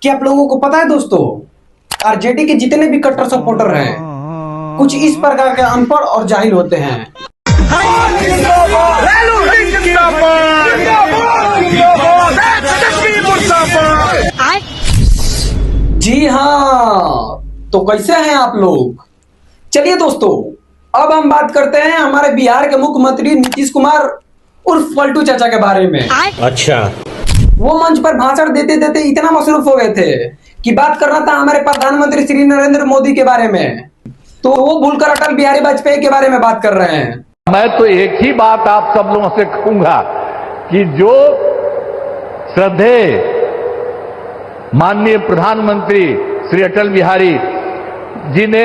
क्या आप लोगों को पता है दोस्तों, आरजेडी के जितने भी कट्टर सपोर्टर हैं कुछ इस प्रकार के अनपढ़ और जाहिल होते हैं। जी हाँ, तो कैसे हैं आप लोग। चलिए दोस्तों, अब हम बात करते हैं हमारे बिहार के मुख्यमंत्री नीतीश कुमार उर्फ पलटू चाचा के बारे में। अच्छा, वो मंच पर भाषण देते देते इतना मसरूफ हो गए थे कि बात करना था हमारे प्रधानमंत्री श्री नरेंद्र मोदी के बारे में, तो वो भूलकर अटल बिहारी वाजपेयी के बारे में बात कर रहे हैं। मैं तो एक ही बात आप सब लोगों से कहूंगा कि जो श्रद्धेय माननीय प्रधानमंत्री श्री अटल बिहारी जी ने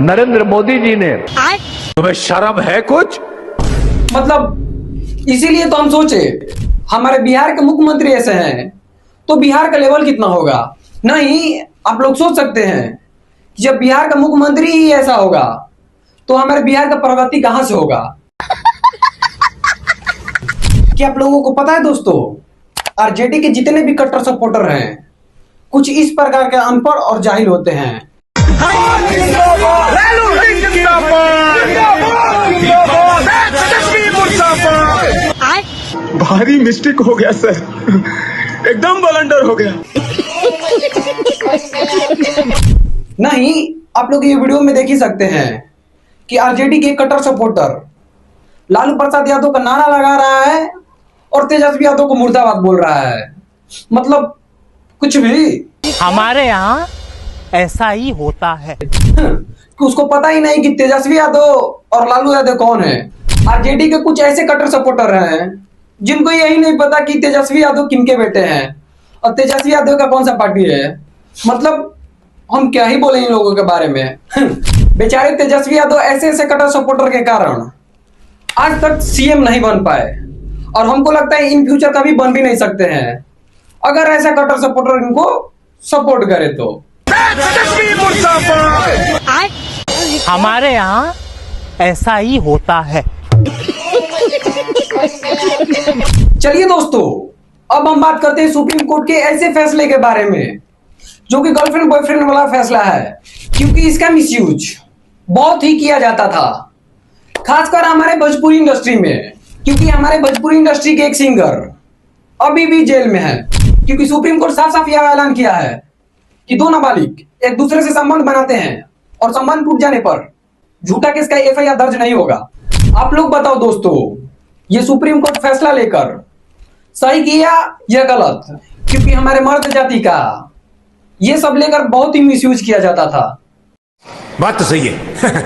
नरेंद्र मोदी जी ने, तुम्हें शर्म है कुछ? मतलब इसीलिए तो हम सोचे हमारे बिहार के मुख्यमंत्री ऐसे हैं तो बिहार का लेवल कितना होगा। नहीं, आप लोग सोच सकते हैं कि जब बिहार का मुख्यमंत्री ही ऐसा होगा तो हमारे बिहार का प्रगति कहां से होगा। क्या आप लोगों को पता है दोस्तों, आरजेडी के जितने भी कट्टर सपोर्टर हैं कुछ इस प्रकार के अनपढ़ और जाहिल होते हैं। भारी मिस्टेक हो गया सर, एकदम ब्लंडर हो गया। नहीं, आप लोग ये वीडियो में देख ही सकते हैं कि आरजेडी के कट्टर सपोर्टर लालू प्रसाद यादव का नारा लगा रहा है और तेजस्वी यादव को मुर्दाबाद बोल रहा है। मतलब कुछ भी। हमारे यहाँ ऐसा ही होता है कि उसको पता ही नहीं कि तेजस्वी यादव और लालू यादव कौन है। आरजेडी के कुछ ऐसे कट्टर सपोर्टर हैं जिनको यही नहीं पता कि तेजस्वी यादव किनके बेटे हैं और तेजस्वी यादव का कौन सा पार्टी है। मतलब हम क्या ही बोले इन लोगों के बारे में। बेचारे तेजस्वी यादव ऐसे ऐसे कट्टर सपोर्टर के कारण आज तक सीएम नहीं बन पाए और हमको लगता है इन फ्यूचर कभी बन भी नहीं सकते हैं अगर ऐसा कट्टर सपोर्टर इनको सपोर्ट करे तो। हमारे यहाँ ऐसा ही होता है। चलिए दोस्तों, अब हम बात करते हैं सुप्रीम कोर्ट के ऐसे फैसले के बारे में जो कि गर्लफ्रेंड बॉयफ्रेंड वाला फैसला है, क्योंकि इसका मिसयूज बहुत ही किया जाता था, खासकर हमारे भोजपुरी इंडस्ट्री में। क्योंकि हमारे भोजपुरी इंडस्ट्री के एक सिंगर अभी भी जेल में है, क्योंकि सुप्रीम कोर्ट साफ साफ यह ऐलान किया है कि दो नाबालिग एक दूसरे से संबंध बनाते हैं और संबंध टूट जाने पर झूठा केस का एफआईआर दर्ज नहीं होगा। आप लोग बताओ दोस्तों, ये सुप्रीम कोर्ट फैसला लेकर सही किया या गलत? क्योंकि हमारे मर्द जाति का ये सब लेकर बहुत ही मिसयूज किया जाता था। बात तो सही है।